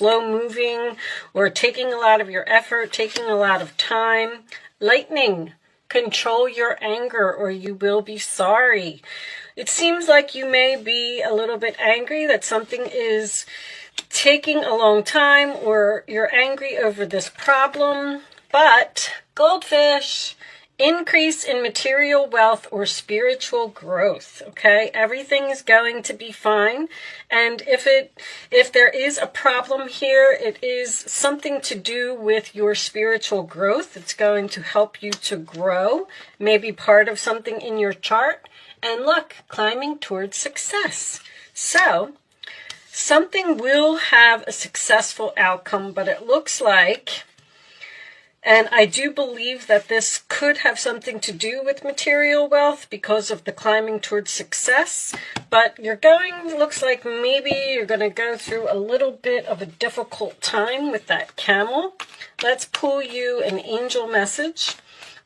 slow moving or taking a lot of your effort, taking a lot of time. Lightning, control your anger or you will be sorry. It seems like you may be a little bit angry that something is taking a long time or you're angry over this problem. But goldfish, increase in material wealth or spiritual growth, okay? Everything is going to be fine. And if there is a problem here, it is something to do with your spiritual growth. It's going to help you to grow, maybe part of something in your chart. And look, climbing towards success. So something will have a successful outcome, but it looks like, and I do believe that this could have something to do with material wealth because of the climbing towards success. But looks like maybe you're going to go through a little bit of a difficult time with that camel. Let's pull you an angel message.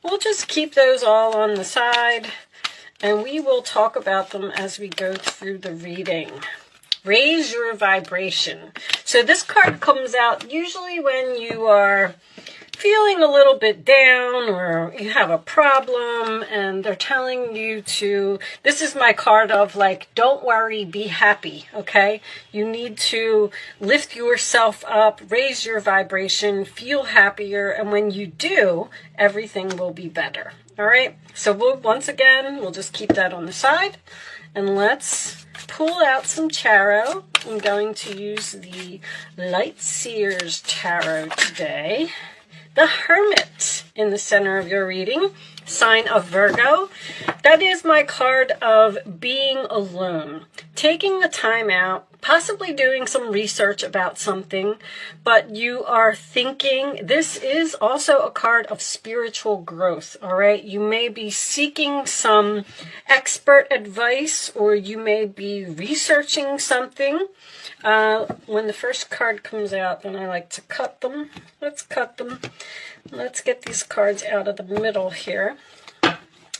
We'll just keep those all on the side, and we will talk about them as we go through the reading. Raise your vibration. So this card comes out usually when you are feeling a little bit down or you have a problem and they're telling you to, this is my card of like, don't worry, be happy, okay? You need to lift yourself up, raise your vibration, feel happier, and when you do, everything will be better, all right? So once again, we'll just keep that on the side and let's pull out some tarot. I'm going to use the Light Seers Tarot today. The Hermit in the center of your reading, sign of Virgo. That is my card of being alone, taking the time out, possibly doing some research about something, but you are thinking. This is also a card of spiritual growth, all right? You may be seeking some expert advice or you may be researching something. When the first card comes out, then I like to cut them. Let's cut them. Let's get these cards out of the middle here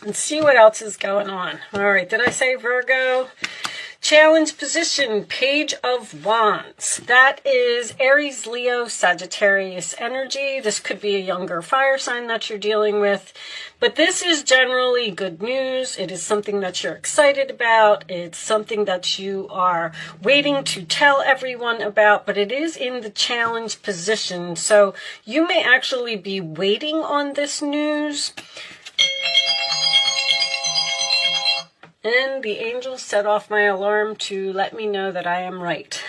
and see what else is going on. All right, did I say Virgo? Challenge position, Page of Wands. That is Aries, Leo, Sagittarius energy. This could be a younger fire sign that you're dealing with. But this is generally good news. It is something that you're excited about. It's something that you are waiting to tell everyone about. But it is in the challenge position. So you may actually be waiting on this news. And the angels set off my alarm to let me know that I am right.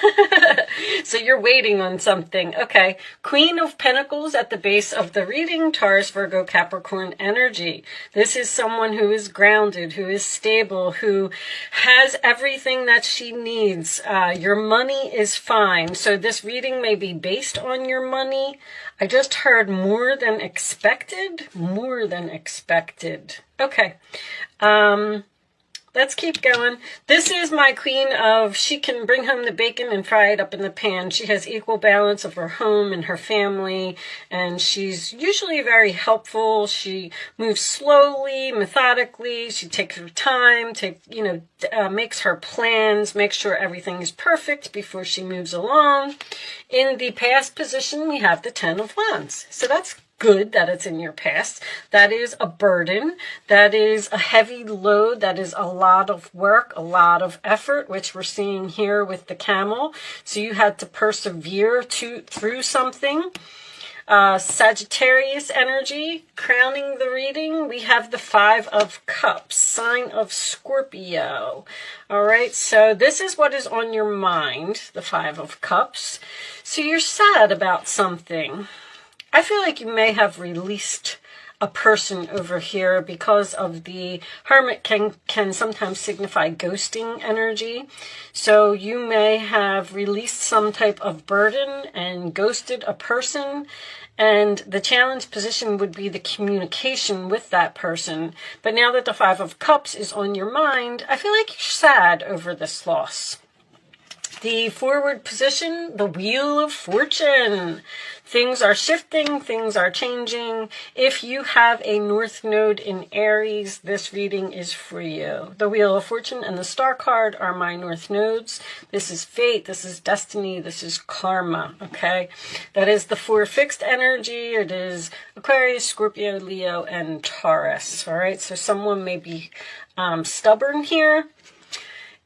So you're waiting on something. Okay. Queen of Pentacles at the base of the reading, Taurus, Virgo, Capricorn energy. This is someone who is grounded, who is stable, who has everything that she needs. Your money is fine. So this reading may be based on your money. I just heard more than expected. More than expected. Okay. Let's keep going. This is my queen of, she can bring home the bacon and fry it up in the pan. She has equal balance of her home and her family, and she's usually very helpful. She moves slowly, methodically. She takes her time, makes her plans, makes sure everything is perfect before she moves along. In the past position, we have the Ten of Wands. So that's good that it's in your past. That is a burden. That is a heavy load. That is a lot of work, a lot of effort, which we're seeing here with the camel. So you had to persevere through something. Sagittarius energy, crowning the reading, we have the Five of Cups, sign of Scorpio. All right, so this is what is on your mind, the Five of Cups. So you're sad about something. I feel like you may have released a person over here because of the Hermit can sometimes signify ghosting energy. So you may have released some type of burden and ghosted a person. And the challenge position would be the communication with that person. But now that the Five of Cups is on your mind, I feel like you're sad over this loss. The forward position, the Wheel of Fortune. Things are shifting, things are changing. If you have a North Node in Aries, this reading is for you. The Wheel of Fortune and the Star card are my North Nodes. This is fate, this is destiny, this is karma, okay? That is the 4 fixed energy. It is Aquarius, Scorpio, Leo, and Taurus, all right? So someone may be stubborn here.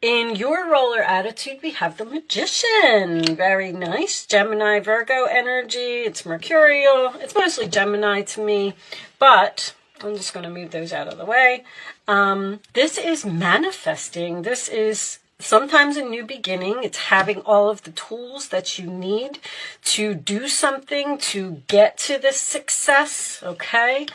In your roller attitude, we have the Magician. Very nice. Gemini, Virgo energy. It's mercurial. It's mostly Gemini to me, but I'm just going to move those out of the way. This is manifesting. This is sometimes a new beginning. It's having all of the tools that you need to do something, to get to this success, okay?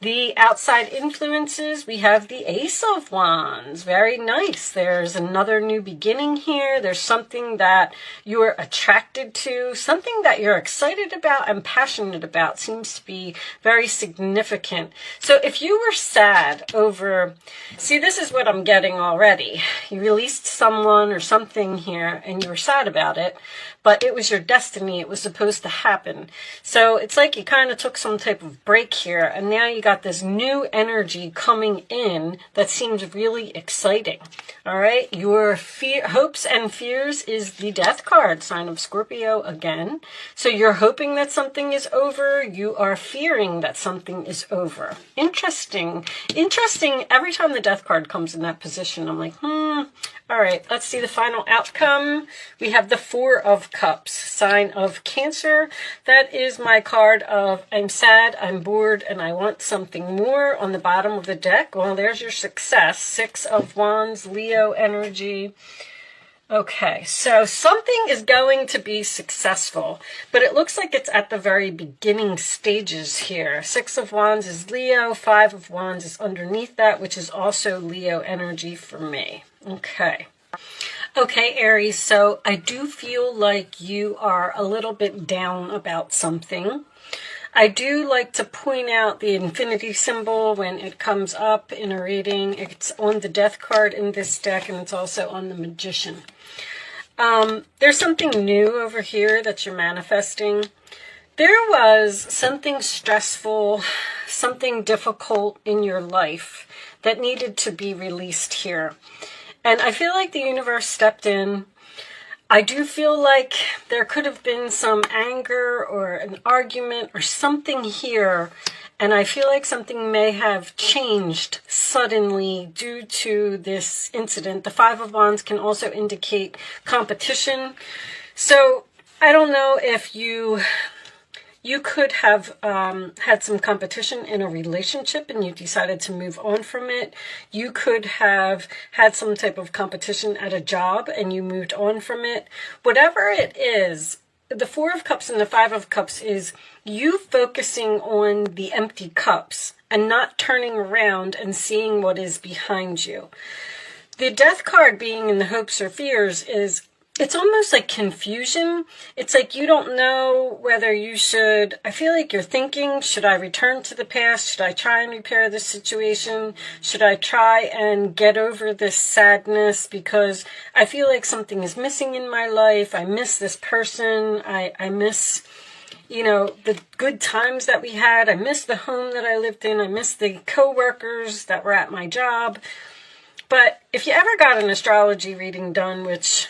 The outside influences, we have the Ace of Wands. Very nice. There's another new beginning here. There's something that you're attracted to, something that you're excited about and passionate about. Seems to be very significant. So if you were sad over, see, this is what I'm getting already. You released someone or something here and you were sad about it, but it was your destiny. It was supposed to happen. So it's like you kind of took some type of break here, and now you got this new energy coming in that seems really exciting. All right, your hopes and fears is the Death card, sign of Scorpio again. So you're hoping that something is over. You are fearing that something is over. Interesting. Interesting. Every time the Death card comes in that position, I'm like, All right, let's see the final outcome. We have the 4 of Cups, sign of Cancer. That is my card of I'm sad, I'm bored, and I want something more on the bottom of the deck. Well, there's your success. 6 of Wands, Leo energy. Okay, so something is going to be successful, but it looks like it's at the very beginning stages here. 6 of Wands is Leo, 5 of Wands is underneath that, which is also Leo energy for me. Okay. Okay, Aries, so I do feel like you are a little bit down about something. I do like to point out the infinity symbol when it comes up in a reading. It's on the Death card in this deck, and it's also on the Magician. There's something new over here that you're manifesting. There was something stressful, something difficult in your life that needed to be released here. And I feel like the universe stepped in. I do feel like there could have been some anger or an argument or something here. And I feel like something may have changed suddenly due to this incident. The 5 of Wands can also indicate competition. So I don't know if you could have had some competition in a relationship and you decided to move on from it. You could have had some type of competition at a job and you moved on from it. Whatever it is, the 4 of Cups and the 5 of Cups is you focusing on the empty cups and not turning around and seeing what is behind you. The Death card being in the hopes or fears is, it's almost like confusion. It's like you don't know whether you should, I feel like you're thinking, should I return to the past? Should I try and repair this situation? Should I try and get over this sadness? Because I feel like something is missing in my life. I miss this person. I miss, you know, the good times that we had. I miss the home that I lived in. I miss the coworkers that were at my job. But if you ever got an astrology reading done, which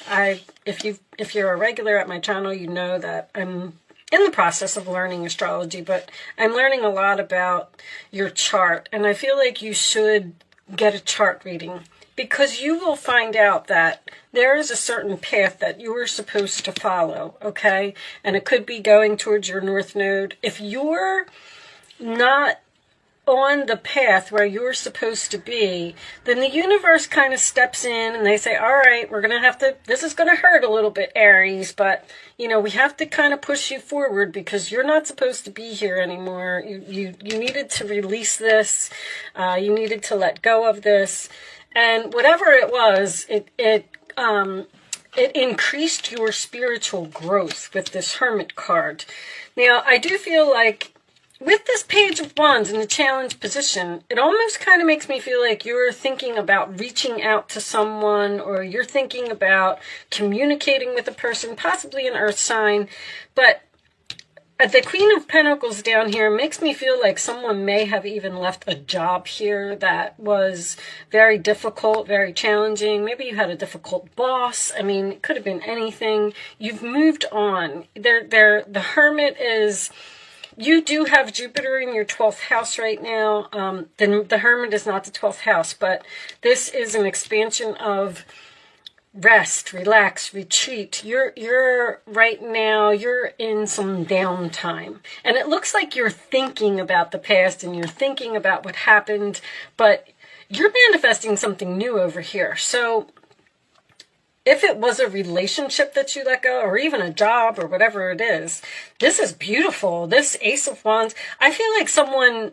if you're a regular at my channel, you know that I'm in the process of learning astrology, but I'm learning a lot about your chart. And I feel like you should get a chart reading because you will find out that there is a certain path that you are supposed to follow, okay? And it could be going towards your North Node. If you're not on the path where you're supposed to be, then the universe kind of steps in and they say, all right, we're going to have to, this is going to hurt a little bit, Aries, but, you know, we have to kind of push you forward because you're not supposed to be here anymore. You needed to release this. You needed to let go of this. And whatever it was, it increased your spiritual growth with this Hermit card. Now, I do feel like with this Page of Wands in the challenge position, it almost kind of makes me feel like you're thinking about reaching out to someone, or you're thinking about communicating with a person, possibly an earth sign. But the Queen of Pentacles down here makes me feel like someone may have even left a job here that was very difficult, very challenging. Maybe you had a difficult boss. I mean, it could have been anything. You've moved on. The Hermit is... You do have Jupiter in your 12th house right now. The Hermit is not the 12th house, but this is an expansion of rest, relax, retreat. You're right now, you're in some downtime. And it looks like you're thinking about the past and you're thinking about what happened, but you're manifesting something new over here. So if it was a relationship that you let go, or even a job, or whatever it is, this is beautiful. This Ace of Wands, I feel like something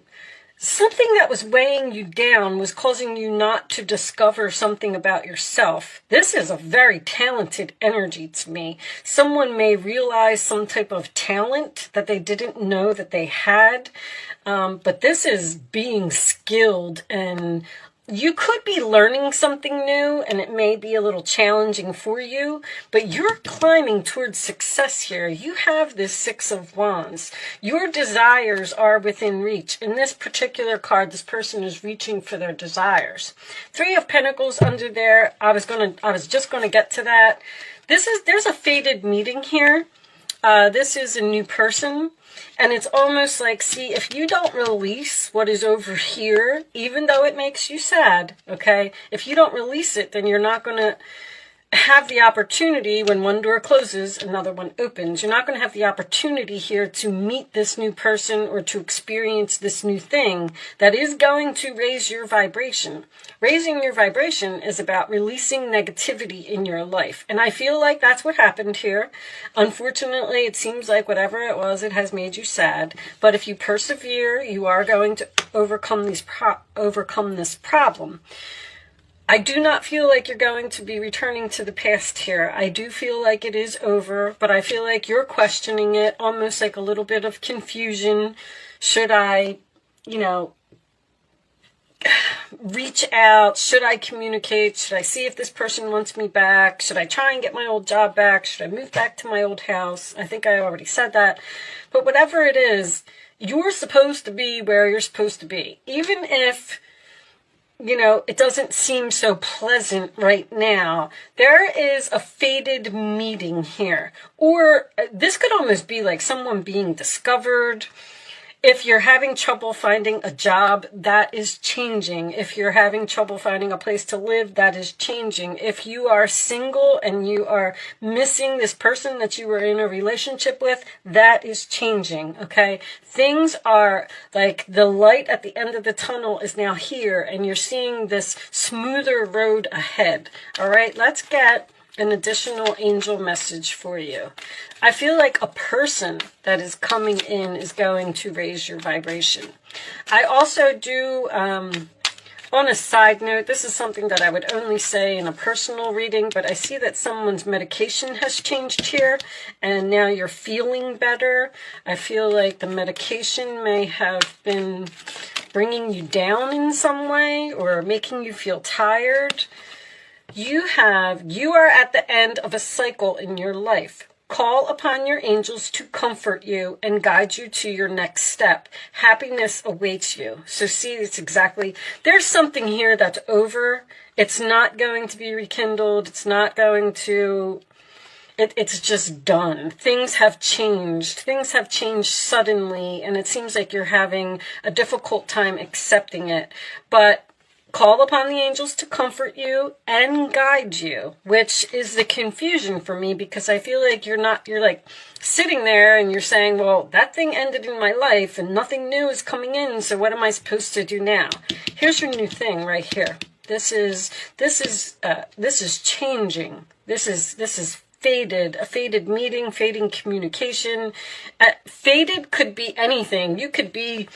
that was weighing you down was causing you not to discover something about yourself. This is a very talented energy to me. Someone may realize some type of talent that they didn't know that they had, but this is being skilled, and you could be learning something new, and it may be a little challenging for you, but you're climbing towards success here. You have this Six of Wands. Your desires are within reach. In this particular card, this person is reaching for their desires. Three of Pentacles under there. I was just gonna get to that. There's a fated meeting here. This is a new person. And it's almost like, see, if you don't release what is over here, even though it makes you sad, okay? If you don't release it, then you're not going to have the opportunity when one door closes, another one opens. You're not going to have the opportunity here to meet this new person or to experience this new thing that is going to raise your vibration. Raising your vibration is about releasing negativity in your life. And I feel like that's what happened here. Unfortunately, it seems like whatever it was, it has made you sad. But if you persevere, you are going to overcome this problem. I do not feel like you're going to be returning to the past here. I do feel like it is over, but I feel like you're questioning it, almost like a little bit of confusion. Should I, reach out? Should I communicate? Should I see if this person wants me back? Should I try and get my old job back? Should I move back to my old house? I think I already said that. But whatever it is, you're supposed to be where you're supposed to be. Even if it doesn't seem so pleasant right now, there is a fated meeting here. Or this could almost be like someone being discovered. If you're having trouble finding a job, that is changing. If you're having trouble finding a place to live, that is changing. If you are single and you are missing this person that you were in a relationship with, that is changing, okay? Things are like the light at the end of the tunnel is now here, and you're seeing this smoother road ahead, all right? Let's get an additional angel message for you. I feel like a person that is coming in is going to raise your vibration. I also do, on a side note, this is something that I would only say in a personal reading, but I see that someone's medication has changed here, and now you're feeling better. I feel like the medication may have been bringing you down in some way or making you feel tired. You are at the end of a cycle in your life. Call upon your angels to comfort you and guide you to your next step. Happiness awaits you. So see, it's exactly, there's something here that's over. It's not going to be rekindled. It's not going to, it's just done. Things have changed. Things have changed suddenly, and it seems like you're having a difficult time accepting it. But call upon the angels to comfort you and guide you, which is the confusion for me, because I feel like you're like sitting there and you're saying, well, that thing ended in my life and nothing new is coming in, so what am I supposed to do now? Here's your new thing right here. This is changing. This is fated, a fated meeting, fading communication. Faded could be anything. You could be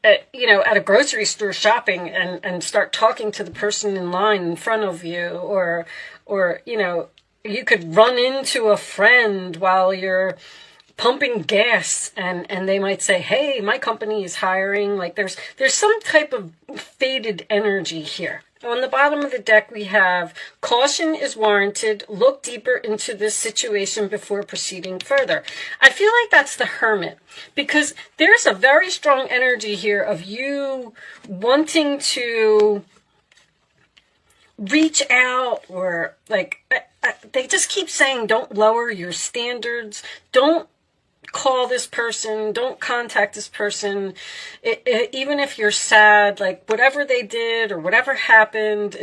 at a grocery store shopping and start talking to the person in line in front of you, or you could run into a friend while you're pumping gas, and they might say, hey, my company is hiring. Like there's some type of faded energy here. On the bottom of the deck, we have caution is warranted. Look deeper into this situation before proceeding further. I feel like that's the Hermit, because there's a very strong energy here of you wanting to reach out, or like they just keep saying, don't lower your standards. Don't call this person, don't contact this person, even if you're sad, like whatever they did or whatever happened,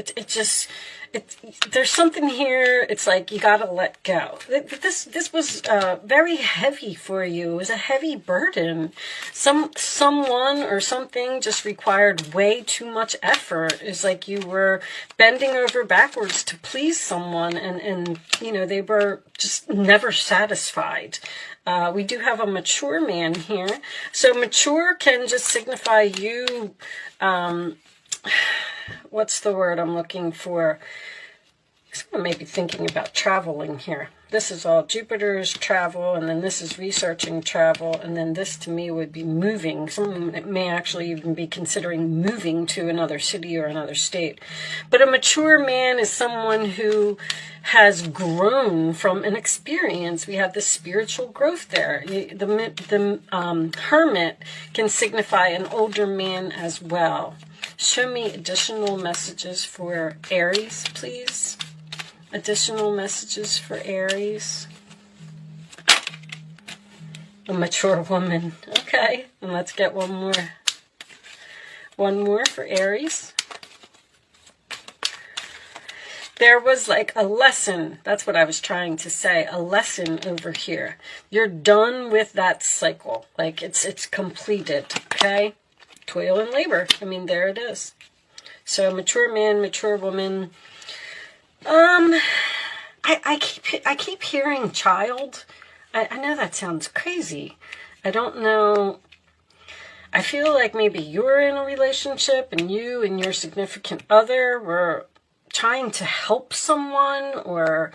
there's something here. It's like you gotta let go. This was very heavy for you. It was a heavy burden. Someone or something just required way too much effort. It's like you were bending over backwards to please someone, and they were just never satisfied. We do have a mature man here. So mature can just signify you, what's the word I'm looking for? Someone may be thinking about traveling here. This is all Jupiter's travel, and then this is researching travel, and then this to me would be moving. Someone may actually even be considering moving to another city or another state. But a mature man is someone who has grown from an experience. We have the spiritual growth there. The Hermit can signify an older man as well. Show me additional messages for Aries, please. Additional messages for Aries. A mature woman. Okay, and let's get one more. One more for Aries. There was like a lesson. That's what I was trying to say. A lesson over here. You're done with that cycle. Like it's completed. Okay? Toil and labor. I mean, there it is. So mature man, mature woman. I keep hearing child. I know that sounds crazy. I don't know. I feel like maybe you're in a relationship and you and your significant other were trying to help someone, or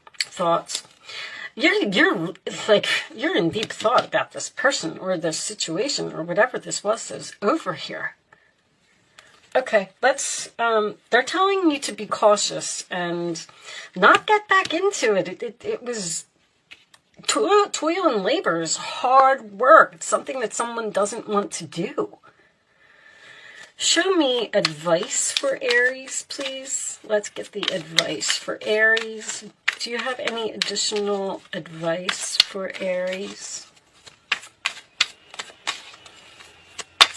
thoughts. You're in deep thought about this person or this situation or whatever this was that's over here. Okay, let's, they're telling you to be cautious and not get back into it. It was toil and labor is hard work. It's something that someone doesn't want to do. Show me advice for Aries, please. Let's get the advice for Aries. Do you have any additional advice for Aries?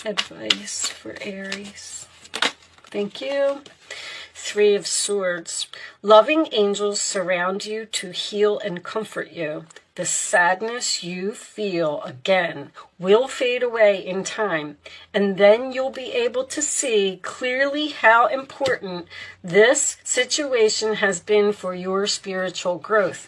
Advice for Aries. Thank you. 3 of Swords. Loving angels surround you to heal and comfort you. The sadness you feel, again, will fade away in time, and then you'll be able to see clearly how important this situation has been for your spiritual growth.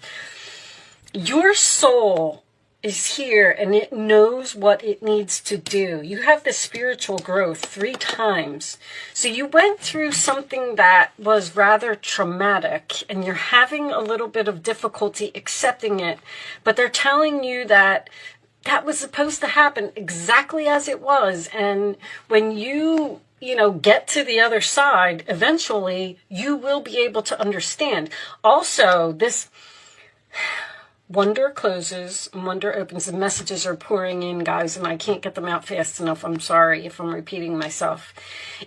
Your soul is here, and it knows what it needs to do. You have the spiritual growth 3 times. So you went through something that was rather traumatic, and you're having a little bit of difficulty accepting it, but they're telling you that that was supposed to happen exactly as it was, and when you get to the other side, eventually you will be able to understand. Also, this wonder closes, wonder opens. The messages are pouring in, guys, and I can't get them out fast enough. I'm sorry if I'm repeating myself.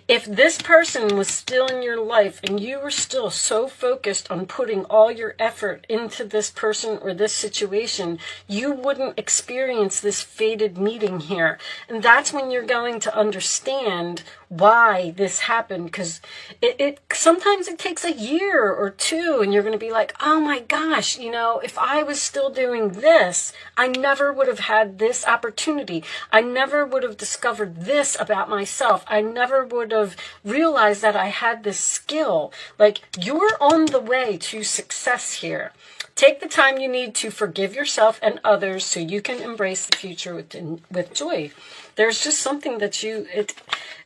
If this person was still in your life and you were still so focused on putting all your effort into this person or this situation, you wouldn't experience this fated meeting here. And that's when you're going to understand why this happened, because it sometimes it takes a year or 2, and you're going to be like, oh my gosh, if I was still doing this, I never would have had this opportunity. I never would have discovered this about myself. I never would have realized that I had this skill. Like, you're on the way to success here. Take the time you need to forgive yourself and others so you can embrace the future with joy. There's just something that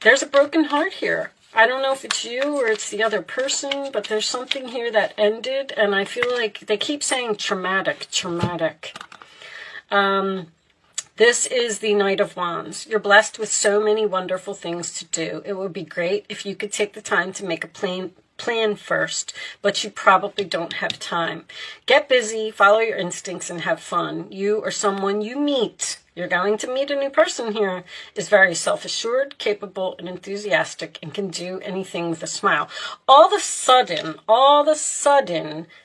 there's a broken heart here. I don't know if it's you or it's the other person, but there's something here that ended, and I feel like they keep saying traumatic. This is the Knight of Wands. You're blessed with so many wonderful things to do. It would be great if you could take the time to make a plan first, but you probably don't have time. Get busy, follow your instincts, and have fun. You or someone you meet, you're going to meet a new person here, is very self-assured, capable, and enthusiastic, and can do anything with a smile. All of a sudden,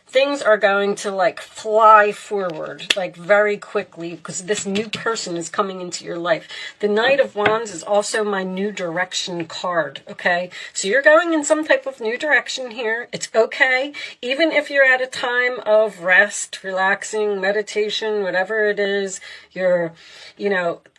things are going to like fly forward, like very quickly, because this new person is coming into your life. The Knight of Wands is also my new direction card, okay? So you're going in some type of new direction here. It's okay. Even if you're at a time of rest, relaxing, meditation, whatever it is,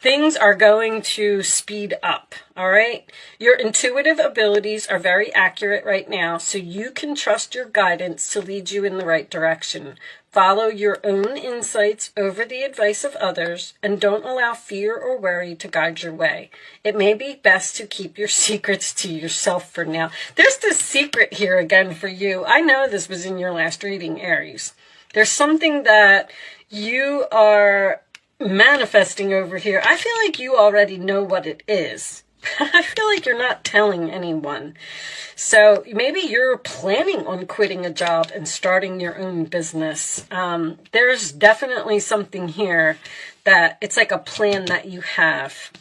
things are going to speed up, all right? Your intuitive abilities are very accurate right now, so you can trust your guidance to lead you in the right direction. Follow your own insights over the advice of others, and don't allow fear or worry to guide your way. It may be best to keep your secrets to yourself for now. There's this secret here again for you. I know this was in your last reading, Aries. There's something that you are manifesting over here. I feel like you already know what it is. I feel like you're not telling anyone. So maybe you're planning on quitting a job and starting your own business. There's definitely something here that it's like a plan that you have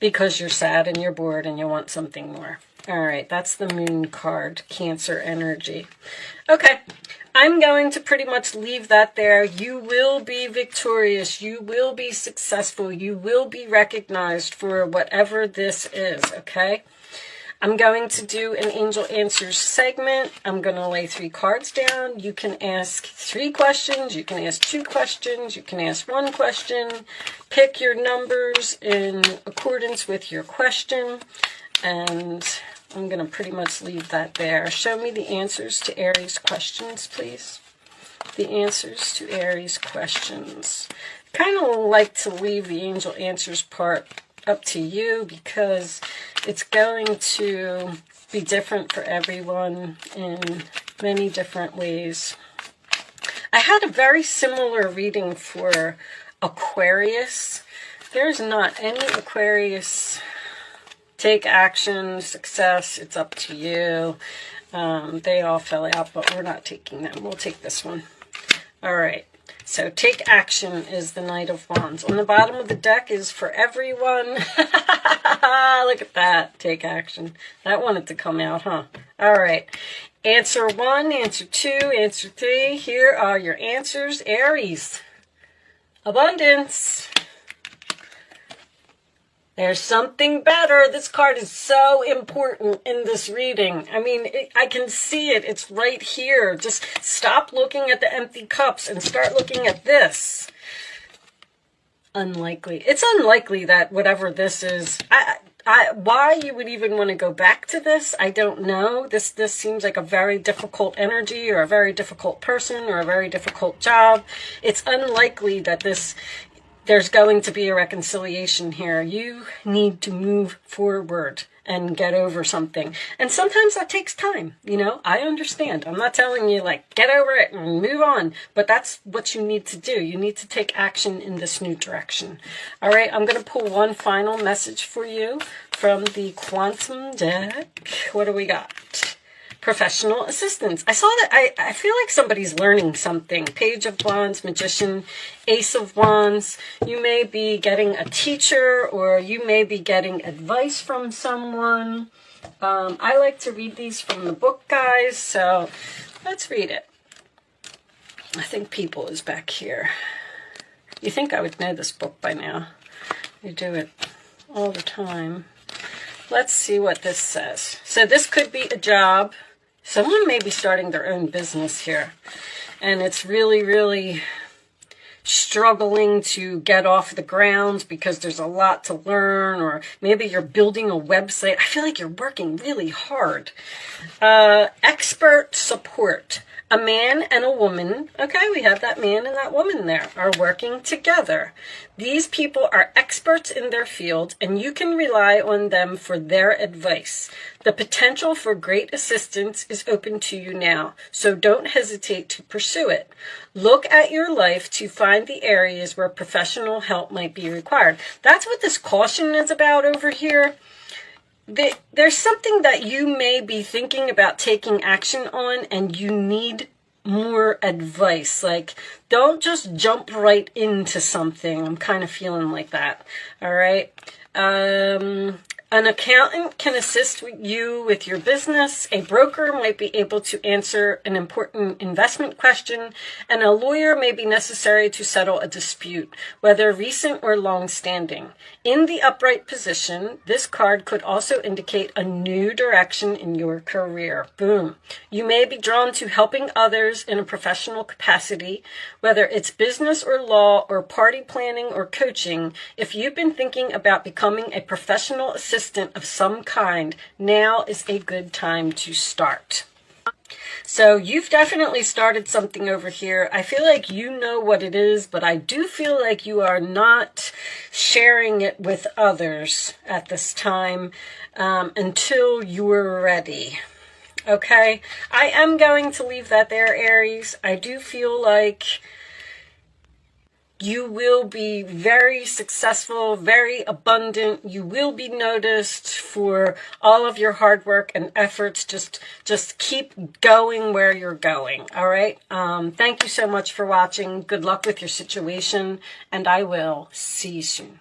because you're sad and you're bored and you want something more. All right, that's the Moon card, Cancer energy. Okay, I'm going to pretty much leave that there. You will be victorious. You will be successful. You will be recognized for whatever this is, okay? I'm going to do an Angel Answers segment. I'm going to lay 3 cards down. You can ask 3 questions. You can ask 2 questions. You can ask 1 question. Pick your numbers in accordance with your question. And I'm going to pretty much leave that there. Show me the answers to Aries questions, please. The answers to Aries questions. Kind of like to leave the Angel Answers part up to you because it's going to be different for everyone in many different ways. I had a very similar reading for Aquarius. There's not any Aquarius. Take action, success, it's up to you. They all fell out, but we're not taking them. We'll take this one. All right. So take action is the Knight of Wands. On the bottom of the deck is for everyone. Look at that. Take action. That wanted to come out, huh? All right. Answer 1, answer 2, answer 3. Here are your answers. Aries. Abundance. There's something better. This card is so important in this reading. I mean, I can see it. It's right here. Just stop looking at the empty cups and start looking at this. Unlikely. It's unlikely that whatever this is, why you would even want to go back to this, I don't know. This seems like a very difficult energy or a very difficult person or a very difficult job. It's unlikely that there's going to be a reconciliation here. You need to move forward and get over something. And sometimes that takes time, I understand. I'm not telling you, get over it and move on. But that's what you need to do. You need to take action in this new direction. All right, I'm going to pull one final message for you from the Quantum deck. What do we got? Professional assistance. I saw that. I feel like somebody's learning something. Page of Wands, Magician, Ace of Wands. You may be getting a teacher or you may be getting advice from someone. I like to read these from the book, guys, so let's read it. I think People is back here. You think I would know this book by now. You do it all the time. Let's see what this says. So this could be a job. Someone may be starting their own business here, and it's really, really struggling to get off the ground because there's a lot to learn, or maybe you're building a website. I feel like you're working really hard. Expert support. A man and a woman, okay, we have that man and that woman there, are working together. These people are experts in their field, and you can rely on them for their advice. The potential for great assistance is open to you now, so don't hesitate to pursue it. Look at your life to find the areas where professional help might be required. That's what this caution is about over here. There's something that you may be thinking about taking action on, and you need more advice. Like, don't just jump right into something. I'm kind of feeling like that. All right. An accountant can assist you with your business. A broker might be able to answer an important investment question, and a lawyer may be necessary to settle a dispute, whether recent or long-standing. In the upright position, this card could also indicate a new direction in your career. Boom. You may be drawn to helping others in a professional capacity, whether it's business or law or party planning or coaching. If you've been thinking about becoming a professional assistant of some kind, now is a good time to start. So you've definitely started something over here. I feel like you know what it is, but I do feel like you are not sharing it with others at this time until you're ready. Okay? I am going to leave that there, Aries. I do feel like you will be very successful, very abundant. You will be noticed for all of your hard work and efforts. Just keep going where you're going. All right. Thank you so much for watching. Good luck with your situation, and I will see you soon.